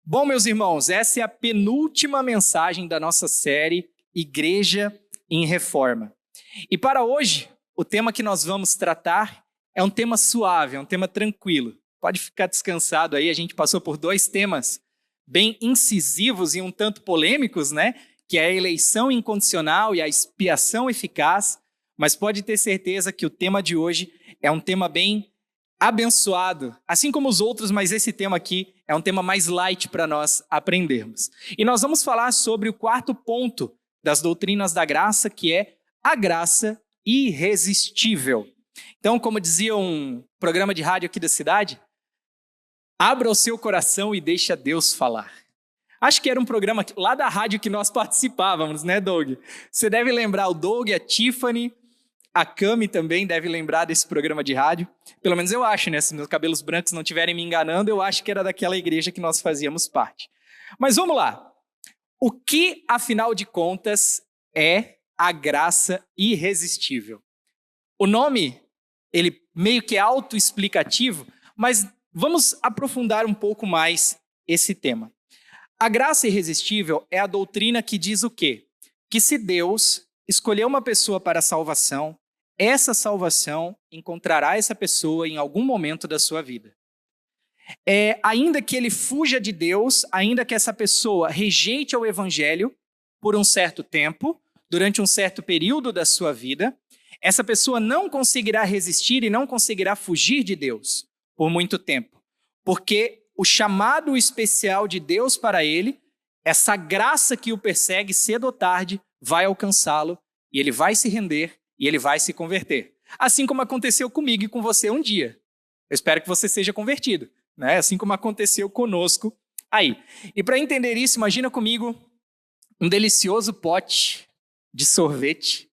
Bom, meus irmãos, essa é a penúltima mensagem da nossa série Igreja em Reforma. E para hoje, o tema que nós vamos tratar é um tema suave, é um tema tranquilo. Pode ficar descansado aí, a gente passou por dois temas bem incisivos e um tanto polêmicos, né? Que é a eleição incondicional e a expiação eficaz, mas pode ter certeza que o tema de hoje é um tema bem abençoado, assim como os outros, mas esse tema aqui é um tema mais light para nós aprendermos. E nós vamos falar sobre o quarto ponto das doutrinas da graça, que é a graça irresistível. Então, como dizia um programa de rádio aqui da cidade, abra o seu coração e deixa Deus falar. Acho que era um programa lá da rádio que nós participávamos, né, Doug? Você deve lembrar o Doug, a Tiffany, a Cami também deve lembrar desse programa de rádio. Pelo menos eu acho, né? Se meus cabelos brancos não estiverem me enganando, eu acho que era daquela igreja que nós fazíamos parte. Mas vamos lá. O que, afinal de contas, é a graça irresistível? O nome, ele meio que é autoexplicativo, mas vamos aprofundar um pouco mais esse tema. A graça irresistível é a doutrina que diz o quê? Que se Deus escolheu uma pessoa para a salvação, essa salvação encontrará essa pessoa em algum momento da sua vida. Ainda que ele fuja de Deus, ainda que essa pessoa rejeite o evangelho por um certo tempo, durante um certo período da sua vida, essa pessoa não conseguirá resistir e não conseguirá fugir de Deus por muito tempo, porque o chamado especial de Deus para ele, essa graça que o persegue cedo ou tarde, vai alcançá-lo e ele vai se render e ele vai se converter. Assim como aconteceu comigo e com você um dia. Eu espero que você seja convertido, né? Assim como aconteceu conosco aí. E para entender isso, imagina comigo um delicioso pote de sorvete,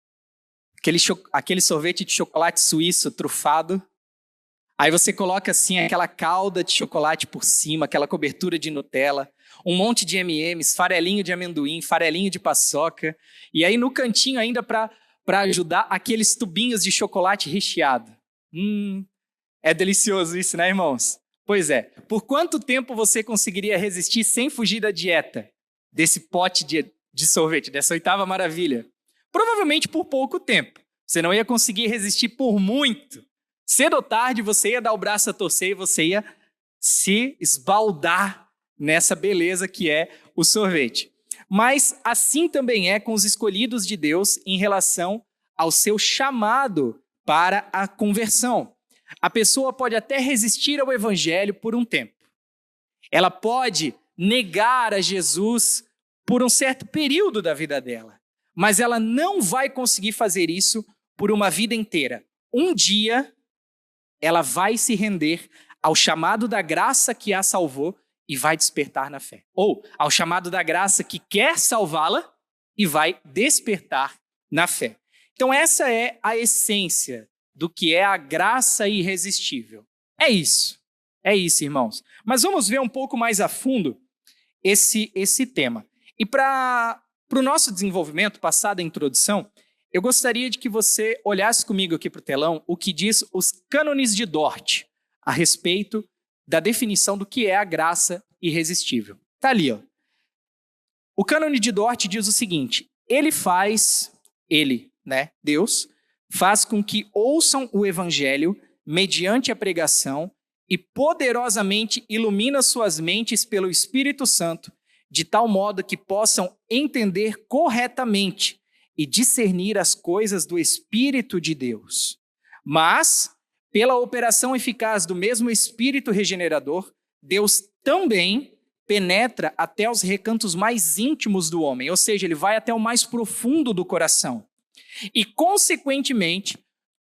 aquele sorvete de chocolate suíço trufado. Aí você coloca assim aquela calda de chocolate por cima, aquela cobertura de Nutella, um monte de M&M's, farelinho de amendoim, farelinho de paçoca, e aí no cantinho ainda para ajudar, aqueles tubinhos de chocolate recheado. É delicioso isso, né, irmãos? Pois é. Por quanto tempo você conseguiria resistir sem fugir da dieta desse pote de sorvete, dessa oitava maravilha? Provavelmente por pouco tempo. Você não ia conseguir resistir por muito. Cedo ou tarde você ia dar o braço a torcer e você ia se esbaldar nessa beleza que é o sorvete. Mas assim também é com os escolhidos de Deus em relação ao seu chamado para a conversão. A pessoa pode até resistir ao evangelho por um tempo. Ela pode negar a Jesus por um certo período da vida dela, mas ela não vai conseguir fazer isso por uma vida inteira. Um dia ela vai se render ao chamado da graça que a salvou e vai despertar na fé. Ou ao chamado da graça que quer salvá-la e vai despertar na fé. Então essa é a essência do que é a graça irresistível. É isso, irmãos. Mas vamos ver um pouco mais a fundo esse tema. E para o nosso desenvolvimento, passada a introdução, eu gostaria de que você olhasse comigo aqui para o telão o que diz os cânones de Dort a respeito da definição do que é a graça irresistível. Está ali, ó. O cânone de Dort diz o seguinte: Deus, faz com que ouçam o evangelho mediante a pregação e poderosamente ilumina suas mentes pelo Espírito Santo, de tal modo que possam entender corretamente e discernir as coisas do Espírito de Deus. Mas, pela operação eficaz do mesmo Espírito regenerador, Deus também penetra até os recantos mais íntimos do homem, ou seja, ele vai até o mais profundo do coração. E, consequentemente,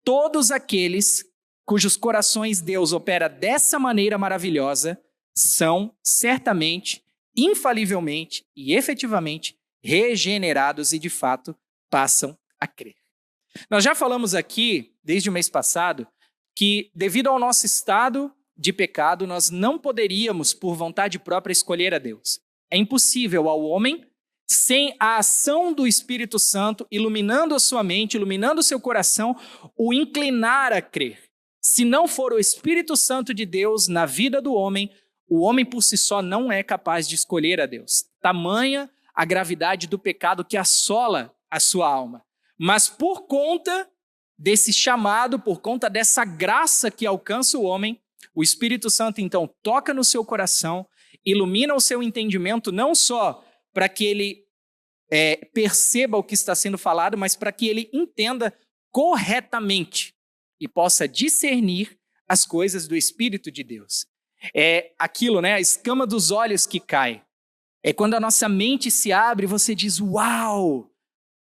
todos aqueles cujos corações Deus opera dessa maneira maravilhosa são certamente, infalivelmente e efetivamente regenerados e, de fato, passam a crer. Nós já falamos aqui, desde o mês passado, que devido ao nosso estado de pecado, nós não poderíamos, por vontade própria, escolher a Deus. É impossível ao homem, sem a ação do Espírito Santo, iluminando a sua mente, iluminando o seu coração, o inclinar a crer. Se não for o Espírito Santo de Deus na vida do homem, O homem por si só não é capaz de escolher a Deus. Tamanha a gravidade do pecado que assola a sua alma. Mas por conta desse chamado, por conta dessa graça que alcança o homem, o Espírito Santo então toca no seu coração, ilumina o seu entendimento, não só para que ele perceba o que está sendo falado, mas para que ele entenda corretamente e possa discernir as coisas do Espírito de Deus. É aquilo, né? A escama dos olhos que cai. É quando a nossa mente se abre e você diz, uau,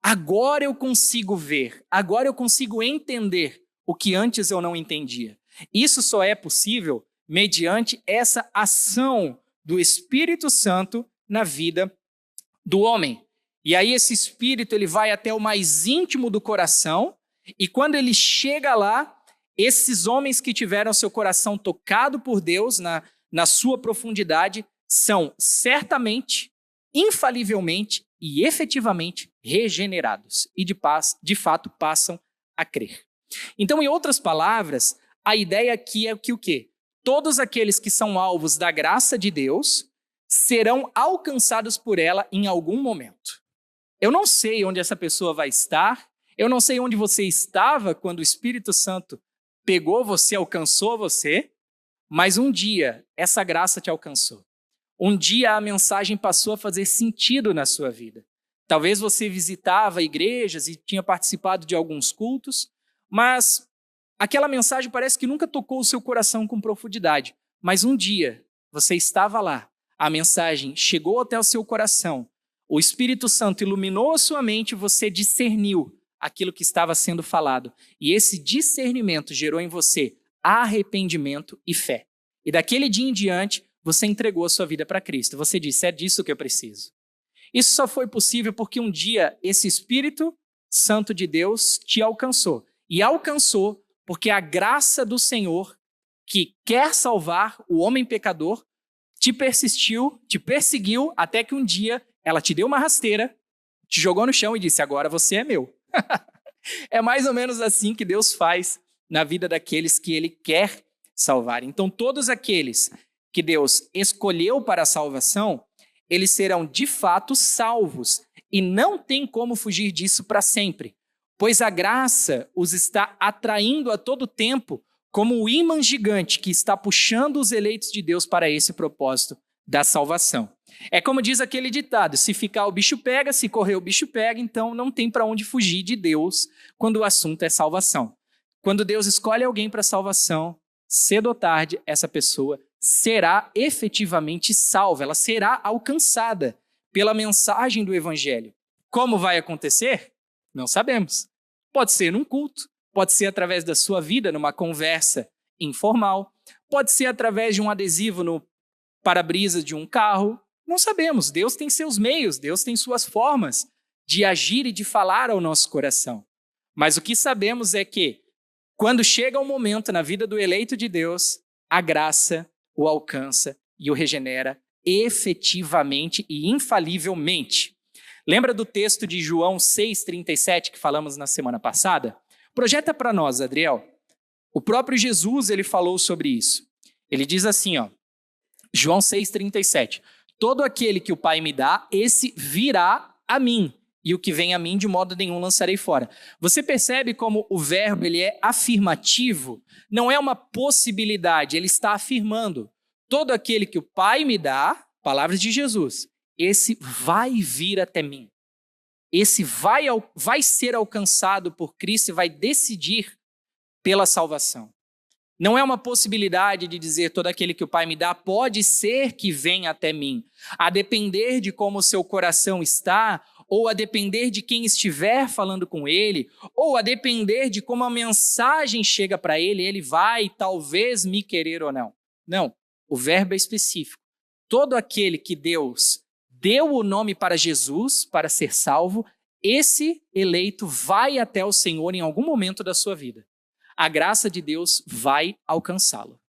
agora eu consigo ver, agora eu consigo entender o que antes eu não entendia. Isso só é possível mediante essa ação do Espírito Santo na vida do homem. E aí esse Espírito ele vai até o mais íntimo do coração e quando ele chega lá, esses homens que tiveram seu coração tocado por Deus na sua profundidade são certamente, infalivelmente e efetivamente regenerados e de fato passam a crer. Então, em outras palavras, a ideia aqui é que o quê? Todos aqueles que são alvos da graça de Deus serão alcançados por ela em algum momento. Eu não sei onde essa pessoa vai estar, eu não sei onde você estava quando o Espírito Santo pegou você, alcançou você, mas um dia essa graça te alcançou. Um dia a mensagem passou a fazer sentido na sua vida. Talvez você visitava igrejas e tinha participado de alguns cultos, mas aquela mensagem parece que nunca tocou o seu coração com profundidade. Mas um dia você estava lá, a mensagem chegou até o seu coração, o Espírito Santo iluminou a sua mente e você discerniu aquilo que estava sendo falado. E esse discernimento gerou em você arrependimento e fé. E daquele dia em diante, você entregou a sua vida para Cristo. Você disse, é disso que eu preciso. Isso só foi possível porque um dia esse Espírito Santo de Deus te alcançou. E alcançou porque a graça do Senhor, que quer salvar o homem pecador, te perseguiu, até que um dia ela te deu uma rasteira, te jogou no chão e disse, agora você é meu. É mais ou menos assim que Deus faz na vida daqueles que Ele quer salvar. Então, todos aqueles que Deus escolheu para a salvação, eles serão de fato salvos e não tem como fugir disso para sempre, pois a graça os está atraindo a todo tempo como o ímã gigante que está puxando os eleitos de Deus para esse propósito da salvação. É como diz aquele ditado, se ficar o bicho pega, se correr o bicho pega, então não tem para onde fugir de Deus quando o assunto é salvação. Quando Deus escolhe alguém para salvação, cedo ou tarde, essa pessoa será efetivamente salva, ela será alcançada pela mensagem do Evangelho. Como vai acontecer? Não sabemos. Pode ser num culto, pode ser através da sua vida, numa conversa informal, pode ser através de um adesivo no para-brisa de um carro, não sabemos. Deus tem seus meios, Deus tem suas formas de agir e de falar ao nosso coração. Mas o que sabemos é que, quando chega um momento na vida do eleito de Deus, a graça o alcança e o regenera efetivamente e infalivelmente. Lembra do texto de João 6,37 que falamos na semana passada? Projeta para nós, Adriel. O próprio Jesus ele falou sobre isso. Ele diz assim, João 6,37. Todo aquele que o Pai me dá, esse virá a mim, e o que vem a mim de modo nenhum lançarei fora. Você percebe como o verbo ele é afirmativo? Não é uma possibilidade, ele está afirmando. Todo aquele que o Pai me dá, palavras de Jesus, esse vai vir até mim. Esse vai ser alcançado por Cristo e vai decidir pela salvação. Não é uma possibilidade de dizer todo aquele que o Pai me dá, pode ser que venha até mim. A depender de como o seu coração está, ou a depender de quem estiver falando com ele, ou a depender de como a mensagem chega para ele, ele vai talvez me querer ou não. Não, o verbo é específico. Todo aquele que Deus deu o nome para Jesus, para ser salvo, esse eleito vai até o Senhor em algum momento da sua vida. A graça de Deus vai alcançá-lo.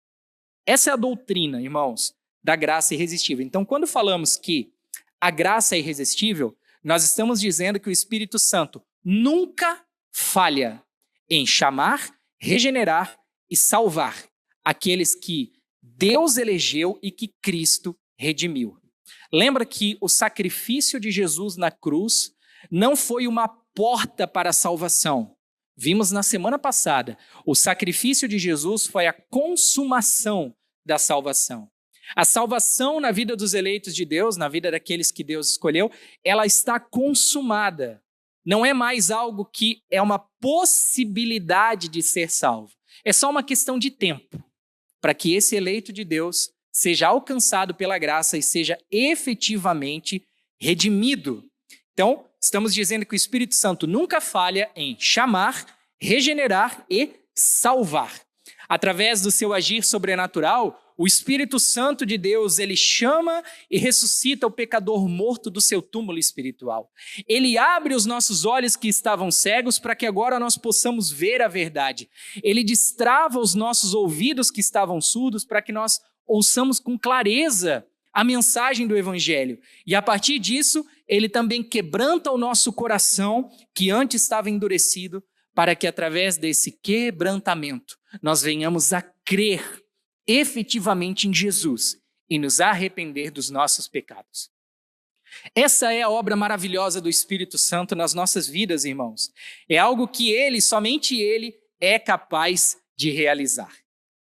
Essa é a doutrina, irmãos, da graça irresistível. Então, quando falamos que a graça é irresistível, nós estamos dizendo que o Espírito Santo nunca falha em chamar, regenerar e salvar aqueles que Deus elegeu e que Cristo redimiu. Lembra que o sacrifício de Jesus na cruz não foi uma porta para a salvação. Vimos na semana passada, o sacrifício de Jesus foi a consumação da salvação. A salvação na vida dos eleitos de Deus, na vida daqueles que Deus escolheu, ela está consumada. Não é mais algo que é uma possibilidade de ser salvo. É só uma questão de tempo para que esse eleito de Deus seja alcançado pela graça e seja efetivamente redimido. Então, estamos dizendo que o Espírito Santo nunca falha em chamar, regenerar e salvar. Através do seu agir sobrenatural, o Espírito Santo de Deus, ele chama e ressuscita o pecador morto do seu túmulo espiritual. Ele abre os nossos olhos que estavam cegos para que agora nós possamos ver a verdade. Ele destrava os nossos ouvidos que estavam surdos para que nós ouçamos com clareza a mensagem do Evangelho. E a partir disso, ele também quebranta o nosso coração que antes estava endurecido para que através desse quebrantamento nós venhamos a crer efetivamente em Jesus e nos arrepender dos nossos pecados. Essa é a obra maravilhosa do Espírito Santo nas nossas vidas, irmãos. É algo que ele, somente ele, é capaz de realizar.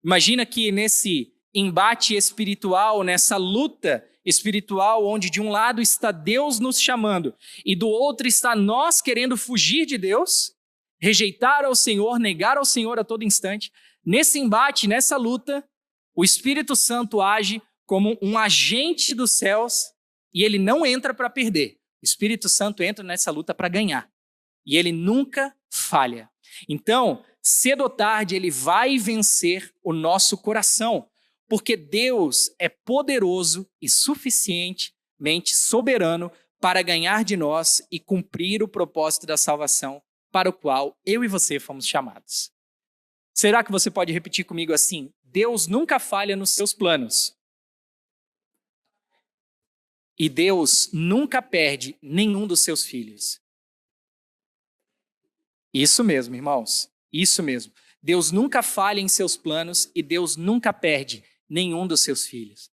Imagina que nesse embate espiritual, nessa luta espiritual, onde de um lado está Deus nos chamando e do outro está nós querendo fugir de Deus, rejeitar ao Senhor, negar ao Senhor a todo instante. Nesse embate, nessa luta, o Espírito Santo age como um agente dos céus e ele não entra para perder. O Espírito Santo entra nessa luta para ganhar. E ele nunca falha. Então, cedo ou tarde, ele vai vencer o nosso coração, porque Deus é poderoso e suficientemente soberano para ganhar de nós e cumprir o propósito da salvação para o qual eu e você fomos chamados. Será que você pode repetir comigo assim? Deus nunca falha nos seus planos. E Deus nunca perde nenhum dos seus filhos. Isso mesmo, irmãos. Isso mesmo. Deus nunca falha em seus planos e Deus nunca perde nenhum dos seus filhos.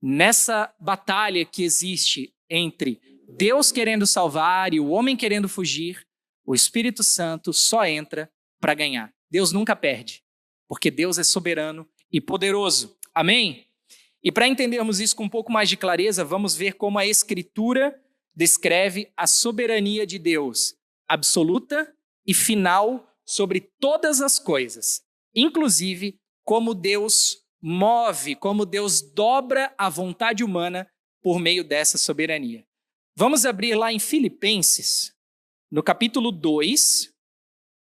Nessa batalha que existe entre Deus querendo salvar e o homem querendo fugir, o Espírito Santo só entra para ganhar. Deus nunca perde, porque Deus é soberano e poderoso. Amém? E para entendermos isso com um pouco mais de clareza, vamos ver como a Escritura descreve a soberania de Deus, absoluta e final sobre todas as coisas, inclusive como Deus move, como Deus dobra a vontade humana por meio dessa soberania. Vamos abrir lá em Filipenses, no capítulo 2,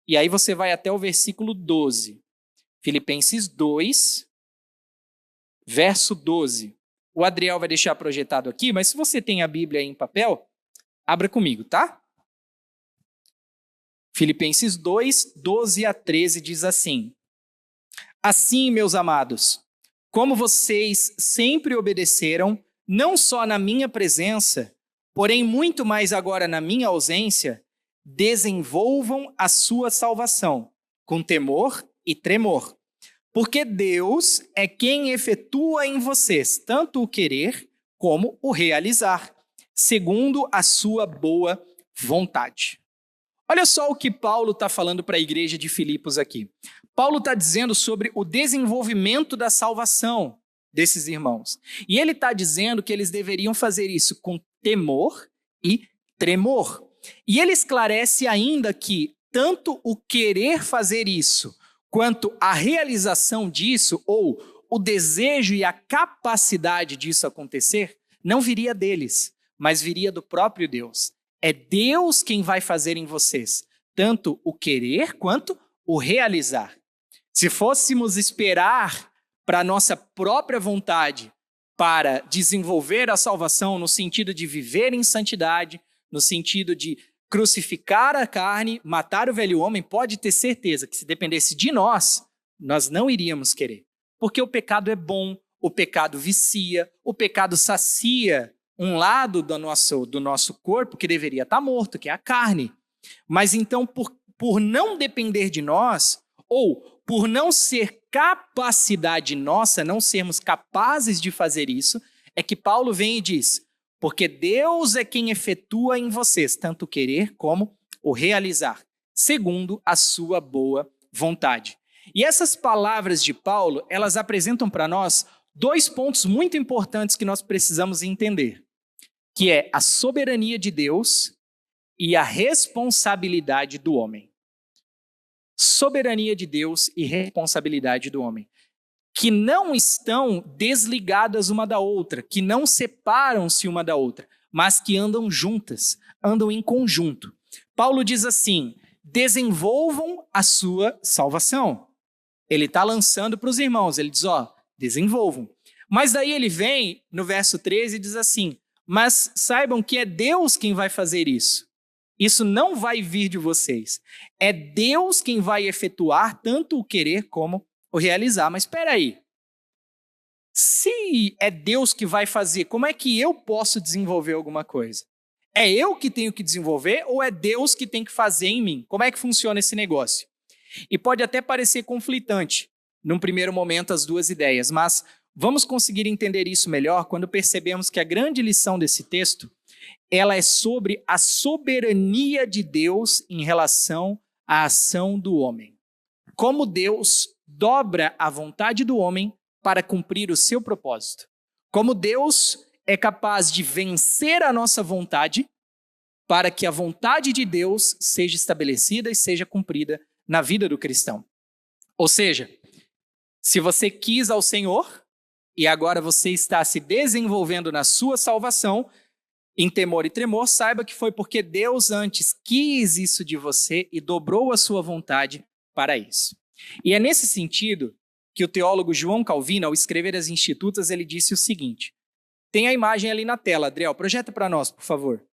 e aí você vai até o versículo 12. Filipenses 2, verso 12. O Adriel vai deixar projetado aqui, mas se você tem a Bíblia aí em papel, abra comigo, tá? Filipenses 2, 12 a 13 diz assim: Assim, meus amados, como vocês sempre obedeceram, não só na minha presença, porém muito mais agora na minha ausência, desenvolvam a sua salvação com temor e tremor. Porque Deus é quem efetua em vocês tanto o querer como o realizar, segundo a sua boa vontade. Olha só o que Paulo está falando para a igreja de Filipos aqui. Paulo está dizendo sobre o desenvolvimento da salvação desses irmãos. E ele está dizendo que eles deveriam fazer isso com temor e tremor. E ele esclarece ainda que tanto o querer fazer isso, quanto a realização disso, ou o desejo e a capacidade disso acontecer, não viria deles, mas viria do próprio Deus. É Deus quem vai fazer em vocês, tanto o querer quanto o realizar. Se fôssemos esperar para a nossa própria vontade para desenvolver a salvação no sentido de viver em santidade, no sentido de crucificar a carne, matar o velho homem, pode ter certeza que se dependesse de nós, nós não iríamos querer. Porque o pecado é bom, o pecado vicia, o pecado sacia um lado do nosso corpo que deveria estar morto, que é a carne. Mas então, por não depender de nós, ou por não ser capacidade nossa, não sermos capazes de fazer isso, é que Paulo vem e diz: porque Deus é quem efetua em vocês tanto o querer como o realizar, segundo a sua boa vontade. E essas palavras de Paulo, elas apresentam para nós 2 pontos muito importantes que nós precisamos entender, que é a soberania de Deus e a responsabilidade do homem. Soberania de Deus e responsabilidade do homem, que não estão desligadas uma da outra, que não separam-se uma da outra, mas que andam juntas, andam em conjunto. Paulo diz assim: desenvolvam a sua salvação. Ele está lançando para os irmãos, ele diz, desenvolvam. Mas daí ele vem no verso 13 e diz assim: mas saibam que é Deus quem vai fazer isso. Isso não vai vir de vocês. É Deus quem vai efetuar tanto o querer como o realizar. Mas espera aí. Se é Deus que vai fazer, como é que eu posso desenvolver alguma coisa? É eu que tenho que desenvolver ou é Deus que tem que fazer em mim? Como é que funciona esse negócio? E pode até parecer conflitante, num primeiro momento, as duas ideias, mas vamos conseguir entender isso melhor quando percebemos que a grande lição desse texto, ela é sobre a soberania de Deus em relação à ação do homem. Como Deus dobra a vontade do homem para cumprir o seu propósito. Como Deus é capaz de vencer a nossa vontade para que a vontade de Deus seja estabelecida e seja cumprida na vida do cristão. Ou seja, se você quis ao Senhor e agora você está se desenvolvendo na sua salvação, em temor e tremor, saiba que foi porque Deus antes quis isso de você e dobrou a sua vontade para isso. E é nesse sentido que o teólogo João Calvino, ao escrever as Institutas, ele disse o seguinte: tem a imagem ali na tela, Adriel, projeta para nós, por favor.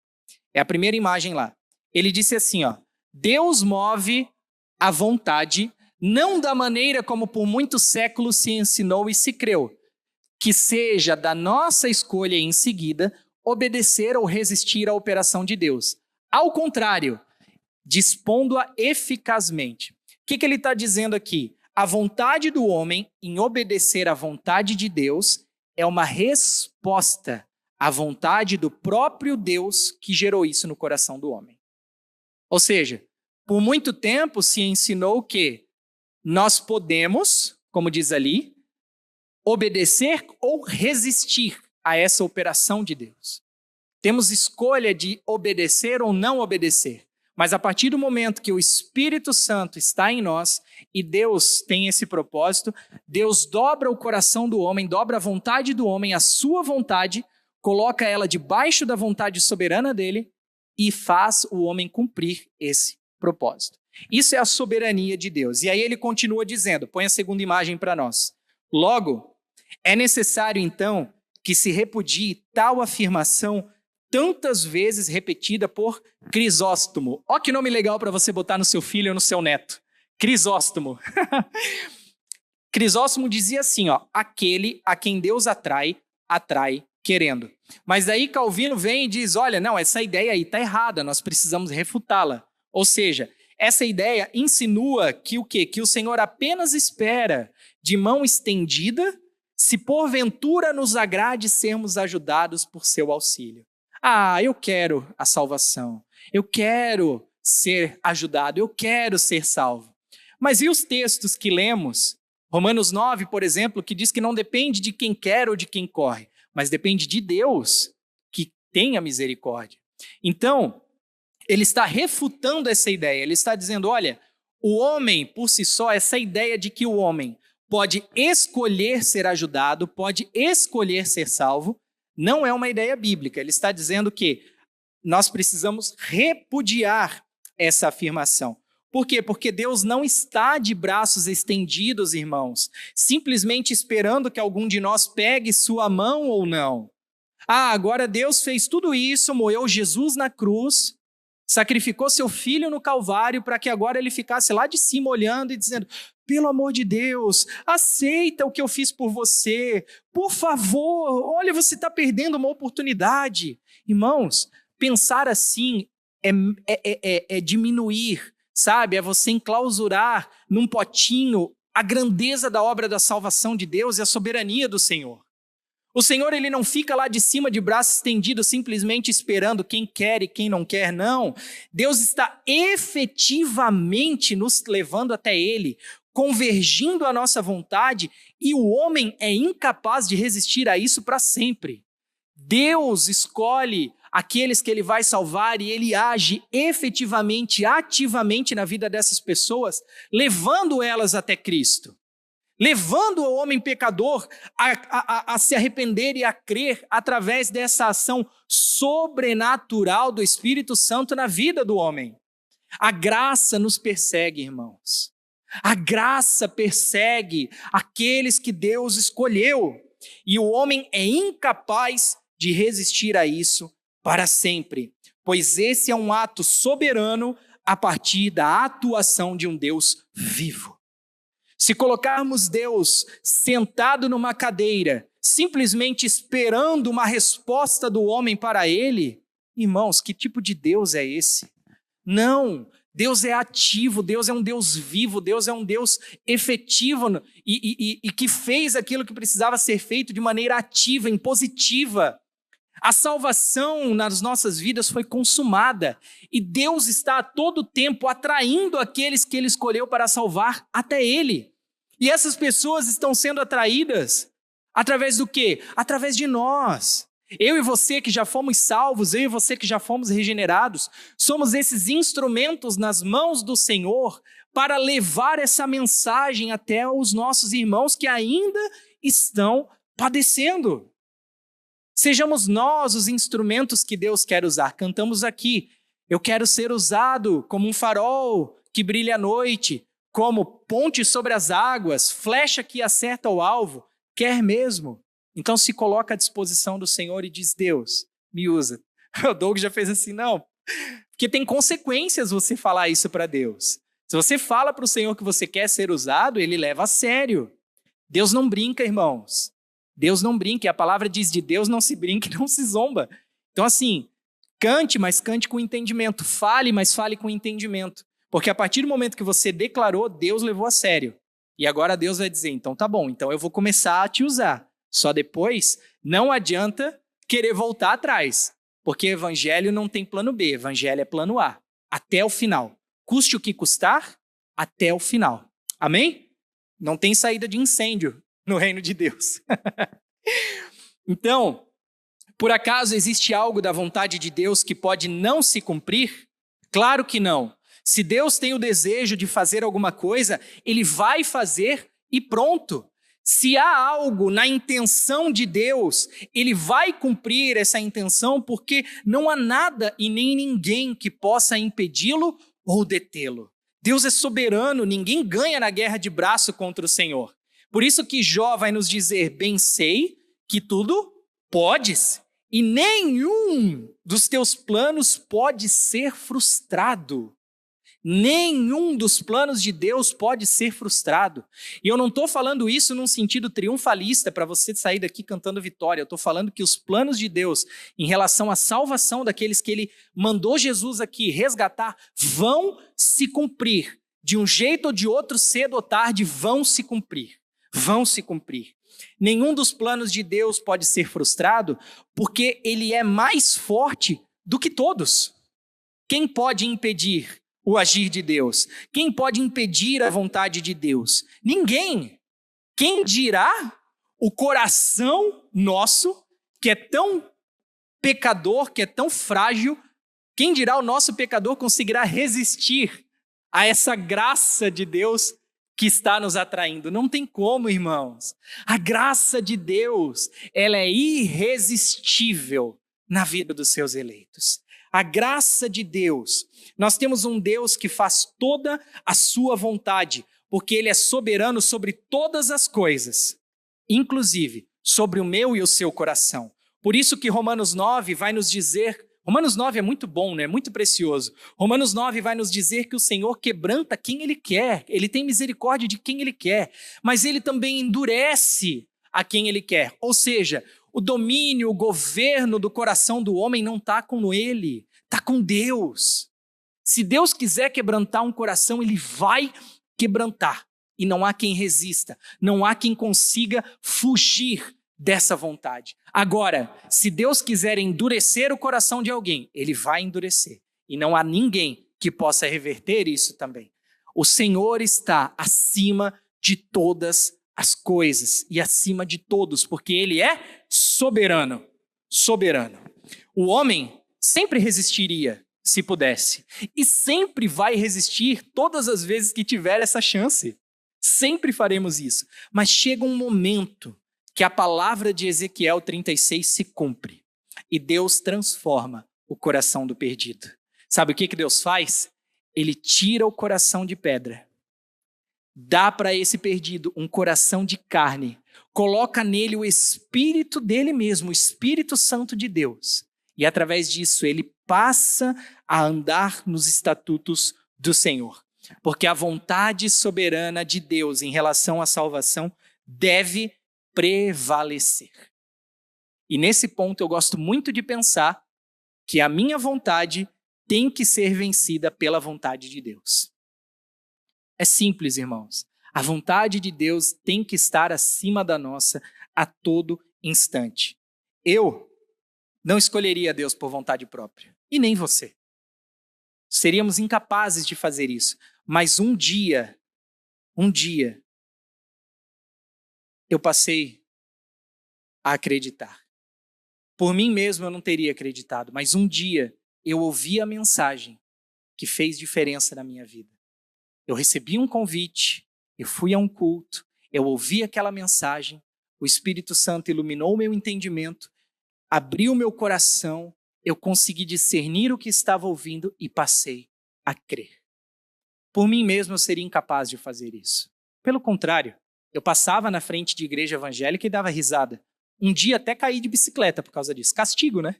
É a primeira imagem lá. Ele disse assim, Deus move a vontade não da maneira como por muitos séculos se ensinou e se creu, que seja da nossa escolha em seguida obedecer ou resistir à operação de Deus. Ao contrário, dispondo-a eficazmente. O que ele está dizendo aqui? A vontade do homem em obedecer à vontade de Deus é uma resposta à vontade do próprio Deus que gerou isso no coração do homem. Ou seja, por muito tempo se ensinou que nós podemos, como diz ali, obedecer ou resistir a essa operação de Deus. Temos escolha de obedecer ou não obedecer, mas a partir do momento que o Espírito Santo está em nós e Deus tem esse propósito, Deus dobra o coração do homem, dobra a vontade do homem, a sua vontade, coloca ela debaixo da vontade soberana dele e faz o homem cumprir esse propósito. Isso é a soberania de Deus. E aí ele continua dizendo, põe a segunda imagem para nós. Logo, é necessário então que se repudie tal afirmação tantas vezes repetida por Crisóstomo. Ó que nome legal para você botar no seu filho ou no seu neto. Crisóstomo. Crisóstomo dizia assim, aquele a quem Deus atrai, atrai querendo. Mas daí Calvino vem e diz, olha, não, essa ideia aí está errada, nós precisamos refutá-la. Ou seja, essa ideia insinua que o quê? Que o Senhor apenas espera de mão estendida se porventura nos agrade sermos ajudados por seu auxílio. Eu quero a salvação, eu quero ser ajudado, eu quero ser salvo. Mas e os textos que lemos? Romanos 9, por exemplo, que diz que não depende de quem quer ou de quem corre, mas depende de Deus que tem a misericórdia. Então, ele está refutando essa ideia, ele está dizendo, olha, o homem por si só, essa ideia de que o homem pode escolher ser ajudado, pode escolher ser salvo, não é uma ideia bíblica. Ele está dizendo que nós precisamos repudiar essa afirmação. Por quê? Porque Deus não está de braços estendidos, irmãos, simplesmente esperando que algum de nós pegue sua mão ou não. Agora Deus fez tudo isso, moeu Jesus na cruz, sacrificou seu filho no Calvário para que agora ele ficasse lá de cima olhando e dizendo, pelo amor de Deus, aceita o que eu fiz por você, por favor, olha, você está perdendo uma oportunidade. Irmãos, pensar assim é diminuir, sabe? É você enclausurar num potinho a grandeza da obra da salvação de Deus e a soberania do Senhor. O Senhor, ele não fica lá de cima de braço estendido simplesmente esperando quem quer e quem não quer, não. Deus está efetivamente nos levando até ele, convergindo a nossa vontade, e o homem é incapaz de resistir a isso para sempre. Deus escolhe aqueles que ele vai salvar e ele age efetivamente, ativamente na vida dessas pessoas, levando elas até Cristo. Levando o homem pecador a se arrepender e a crer através dessa ação sobrenatural do Espírito Santo na vida do homem. A graça nos persegue, irmãos. A graça persegue aqueles que Deus escolheu. E o homem é incapaz de resistir a isso para sempre, pois esse é um ato soberano a partir da atuação de um Deus vivo. Se colocarmos Deus sentado numa cadeira, simplesmente esperando uma resposta do homem para ele, irmãos, que tipo de Deus é esse? Não, Deus é ativo, Deus é um Deus vivo, Deus é um Deus efetivo e que fez aquilo que precisava ser feito de maneira ativa, impositiva. A salvação nas nossas vidas foi consumada e Deus está a todo tempo atraindo aqueles que Ele escolheu para salvar até Ele. E essas pessoas estão sendo atraídas através do quê? Através de nós. Eu e você que já fomos salvos, eu e você que já fomos regenerados, somos esses instrumentos nas mãos do Senhor para levar essa mensagem até os nossos irmãos que ainda estão padecendo. Sejamos nós os instrumentos que Deus quer usar. Cantamos aqui, eu quero ser usado como um farol que brilha à noite, como ponte sobre as águas, flecha que acerta o alvo. Quer mesmo? Então se coloca à disposição do Senhor e diz, Deus, me usa. O Doug já fez assim, não. Porque tem consequências você falar isso para Deus. Se você fala para o Senhor que você quer ser usado, Ele leva a sério. Deus não brinca, irmãos. Deus não brinca. E a palavra diz de Deus não se brinca e não se zomba. Então assim, cante, mas cante com entendimento. Fale, mas fale com entendimento. Porque a partir do momento que você declarou, Deus levou a sério. E agora Deus vai dizer, então tá bom, então eu vou começar a te usar. Só depois, não adianta querer voltar atrás. Porque evangelho não tem plano B, evangelho é plano A. Até o final. Custe o que custar, até o final. Amém? Não tem saída de incêndio no reino de Deus. Então, por acaso existe algo da vontade de Deus que pode não se cumprir? Claro que não. Se Deus tem o desejo de fazer alguma coisa, Ele vai fazer e pronto. Se há algo na intenção de Deus, Ele vai cumprir essa intenção, porque não há nada e nem ninguém que possa impedi-lo ou detê-lo. Deus é soberano, ninguém ganha na guerra de braço contra o Senhor. Por isso que Jó vai nos dizer, bem sei que tudo podes, e nenhum dos teus planos pode ser frustrado. Nenhum dos planos de Deus pode ser frustrado. E eu não estou falando isso num sentido triunfalista para você sair daqui cantando vitória. Eu estou falando que os planos de Deus em relação à salvação daqueles que Ele mandou Jesus aqui resgatar vão se cumprir. De um jeito ou de outro, cedo ou tarde, vão se cumprir. Vão se cumprir. Nenhum dos planos de Deus pode ser frustrado porque Ele é mais forte do que todos. Quem pode impedir o agir de Deus? Quem pode impedir a vontade de Deus? Ninguém. Quem dirá o coração nosso, que é tão pecador, que é tão frágil, quem dirá o nosso pecador conseguirá resistir a essa graça de Deus que está nos atraindo? Não tem como, irmãos. A graça de Deus, ela é irresistível na vida dos seus eleitos. A graça de Deus. Nós temos um Deus que faz toda a sua vontade, porque Ele é soberano sobre todas as coisas, inclusive sobre o meu e o seu coração. Por isso que Romanos 9 vai nos dizer, Romanos 9 é muito bom, né? Muito precioso. Romanos 9 vai nos dizer que o Senhor quebranta quem Ele quer, Ele tem misericórdia de quem Ele quer, mas Ele também endurece a quem Ele quer. Ou seja, o domínio, o governo do coração do homem não está com ele, está com Deus. Se Deus quiser quebrantar um coração, Ele vai quebrantar. e não há quem resista, não há quem consiga fugir dessa vontade. Agora, se Deus quiser endurecer o coração de alguém, ele vai endurecer. E não há ninguém que possa reverter isso também. O Senhor está acima de todas as coisas e acima de todos, porque ele é soberano. Soberano. O homem sempre resistiria, se pudesse, e sempre vai resistir todas as vezes que tiver essa chance. Sempre faremos isso. Mas chega um momento que a palavra de Ezequiel 36 se cumpre e Deus transforma o coração do perdido. Sabe o que Deus faz? Ele tira o coração de pedra, dá para esse perdido um coração de carne, coloca nele o Espírito dele mesmo, o Espírito Santo de Deus. E através disso ele passa a andar nos estatutos do Senhor. Porque a vontade soberana de Deus em relação à salvação deve prevalecer. E nesse ponto eu gosto muito de pensar que a minha vontade tem que ser vencida pela vontade de Deus. É simples, irmãos. A vontade de Deus tem que estar acima da nossa a todo instante. Eu não escolheria Deus por vontade própria, e nem você. Seríamos incapazes de fazer isso. Mas um dia, eu passei a acreditar. Por mim mesmo eu não teria acreditado, mas um dia eu ouvi a mensagem que fez diferença na minha vida. Eu recebi um convite, eu fui a um culto, eu ouvi aquela mensagem, o Espírito Santo iluminou o meu entendimento, abriu o meu coração, eu consegui discernir o que estava ouvindo e passei a crer. Por mim mesmo eu seria incapaz de fazer isso. Pelo contrário, eu passava na frente de igreja evangélica e dava risada. Um dia até caí de bicicleta por causa disso. Castigo, né?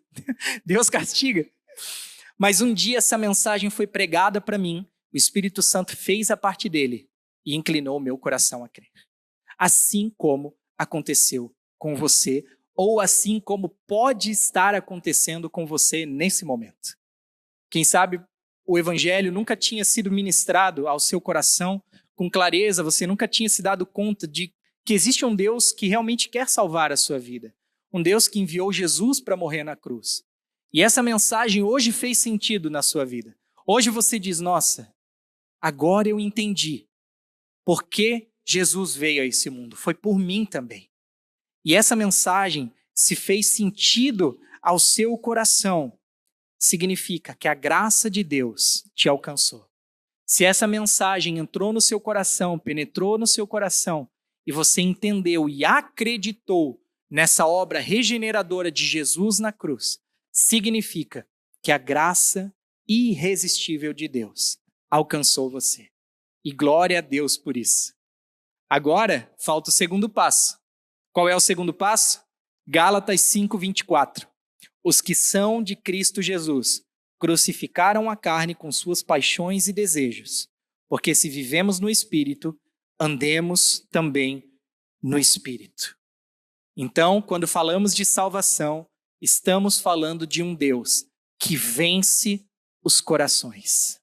Deus castiga. Mas um dia essa mensagem foi pregada para mim, o Espírito Santo fez a parte dele e inclinou o meu coração a crer. Assim como aconteceu com você, ou assim como pode estar acontecendo com você nesse momento. Quem sabe o evangelho nunca tinha sido ministrado ao seu coração com clareza, você nunca tinha se dado conta de que existe um Deus que realmente quer salvar a sua vida. Um Deus que enviou Jesus para morrer na cruz. E essa mensagem hoje fez sentido na sua vida. Hoje você diz, nossa, agora eu entendi por que Jesus veio a esse mundo. Foi por mim também. E essa mensagem, se fez sentido ao seu coração, significa que a graça de Deus te alcançou. Se essa mensagem entrou no seu coração, penetrou no seu coração, e você entendeu e acreditou nessa obra regeneradora de Jesus na cruz, significa que a graça irresistível de Deus alcançou você. E glória a Deus por isso. Agora, falta o segundo passo. Qual é o segundo passo? Gálatas 5:24. Os que são de Cristo Jesus crucificaram a carne com suas paixões e desejos, porque se vivemos no Espírito, andemos também no Espírito. Então, quando falamos de salvação, estamos falando de um Deus que vence os corações.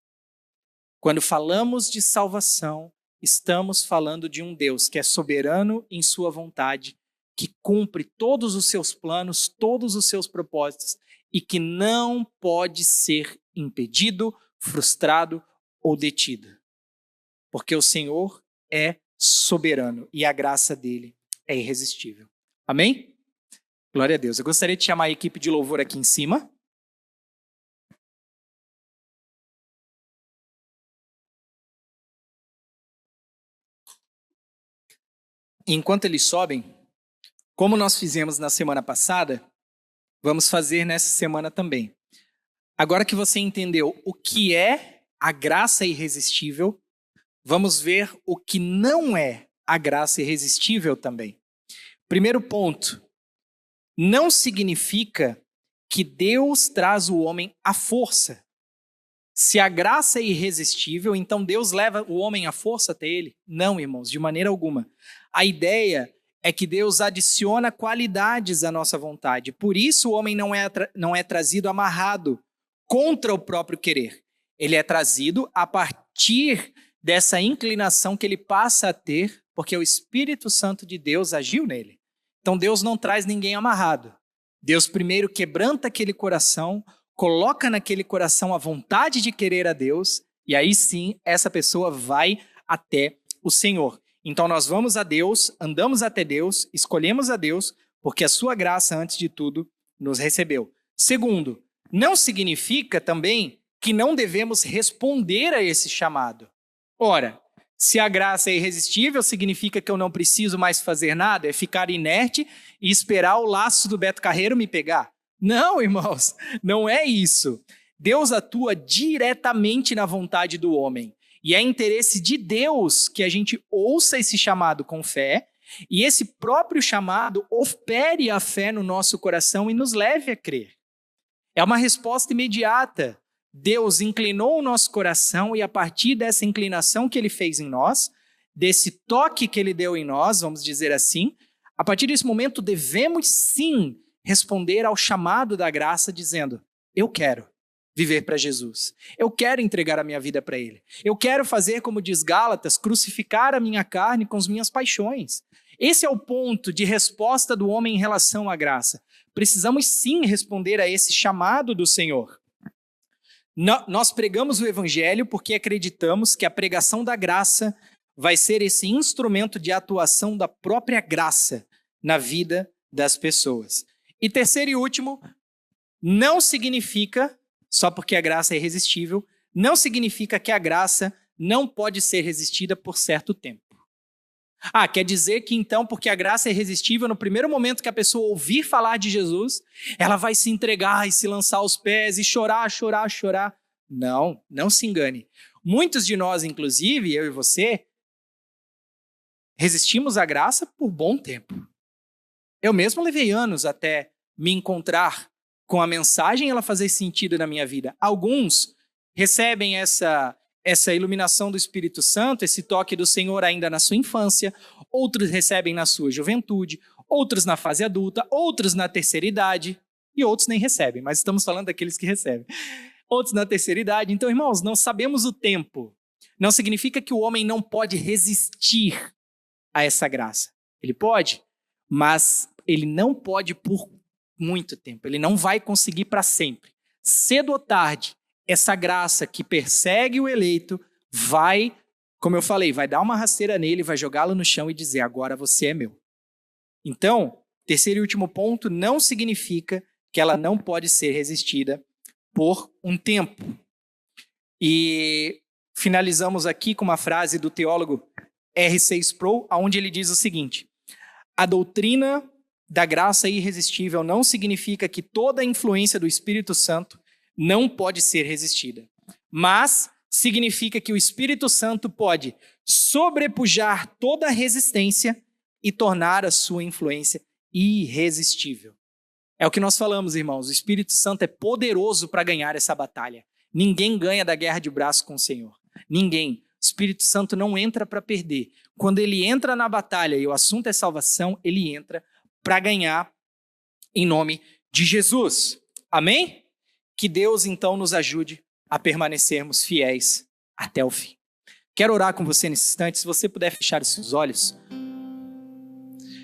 Quando falamos de salvação, estamos falando de um Deus que é soberano em sua vontade, que cumpre todos os seus planos, todos os seus propósitos e que não pode ser impedido, frustrado ou detido. Porque o Senhor é soberano e a graça dele é irresistível. Amém? Glória a Deus. Eu gostaria de chamar a equipe de louvor aqui em cima. Enquanto eles sobem, como nós fizemos na semana passada, vamos fazer nessa semana também. Agora que você entendeu o que é a graça irresistível, vamos ver o que não é a graça irresistível também. Primeiro ponto, não significa que Deus traz o homem à força. Se a graça é irresistível, então Deus leva o homem à força até ele? Não, irmãos, de maneira alguma. A ideia é que Deus adiciona qualidades à nossa vontade. Por isso o homem não é trazido amarrado contra o próprio querer. Ele é trazido a partir dessa inclinação que ele passa a ter, porque o Espírito Santo de Deus agiu nele. Então Deus não traz ninguém amarrado. Deus primeiro quebranta aquele coração, coloca naquele coração a vontade de querer a Deus, e aí sim essa pessoa vai até o Senhor. Então nós vamos a Deus, andamos até Deus, escolhemos a Deus, porque a sua graça, antes de tudo, nos recebeu. Segundo, não significa também que não devemos responder a esse chamado. Ora, se a graça é irresistível, significa que eu não preciso mais fazer nada, é ficar inerte e esperar o laço do Beto Carreiro me pegar. Não, irmãos, não é isso. Deus atua diretamente na vontade do homem. E é interesse de Deus que a gente ouça esse chamado com fé e esse próprio chamado opere a fé no nosso coração e nos leve a crer. É uma resposta imediata. Deus inclinou o nosso coração e a partir dessa inclinação que ele fez em nós, desse toque que ele deu em nós, vamos dizer assim, a partir desse momento devemos sim responder ao chamado da graça dizendo: eu quero viver para Jesus. Eu quero entregar a minha vida para ele. Eu quero fazer, como diz Gálatas, crucificar a minha carne com as minhas paixões. Esse é o ponto de resposta do homem em relação à graça. Precisamos sim responder a esse chamado do Senhor. Nós pregamos o evangelho porque acreditamos que a pregação da graça vai ser esse instrumento de atuação da própria graça na vida das pessoas. E terceiro e último, não significa, só porque a graça é irresistível, não significa que a graça não pode ser resistida por certo tempo. Quer dizer que então, porque a graça é irresistível, no primeiro momento que a pessoa ouvir falar de Jesus, ela vai se entregar e se lançar aos pés e chorar, chorar, chorar. Não, não se engane. Muitos de nós, inclusive, eu e você, resistimos à graça por bom tempo. Eu mesmo levei anos até me encontrar com a mensagem e ela fazer sentido na minha vida. Alguns recebem essa iluminação do Espírito Santo, esse toque do Senhor ainda na sua infância, outros recebem na sua juventude, outros na fase adulta, outros na terceira idade, e outros nem recebem, mas estamos falando daqueles que recebem. Outros na terceira idade. Então, irmãos, não sabemos o tempo. Não significa que o homem não pode resistir a essa graça. Ele pode, mas ele não pode por muito tempo. Ele não vai conseguir para sempre. Cedo ou tarde, essa graça que persegue o eleito vai, como eu falei, vai dar uma rasteira nele, vai jogá-lo no chão e dizer: agora você é meu. Então, terceiro e último ponto, não significa que ela não pode ser resistida por um tempo. E finalizamos aqui com uma frase do teólogo R.C. Sproul, onde ele diz o seguinte: a doutrina da graça irresistível não significa que toda a influência do Espírito Santo não pode ser resistida, mas significa que o Espírito Santo pode sobrepujar toda a resistência e tornar a sua influência irresistível. É o que nós falamos, irmãos. O Espírito Santo é poderoso para ganhar essa batalha. Ninguém ganha da guerra de braço com o Senhor. Ninguém. O Espírito Santo não entra para perder. Quando ele entra na batalha e o assunto é salvação, ele entra para ganhar em nome de Jesus. Amém? Que Deus, então, nos ajude a permanecermos fiéis até o fim. Quero orar com você nesse instante. Se você puder fechar os seus olhos,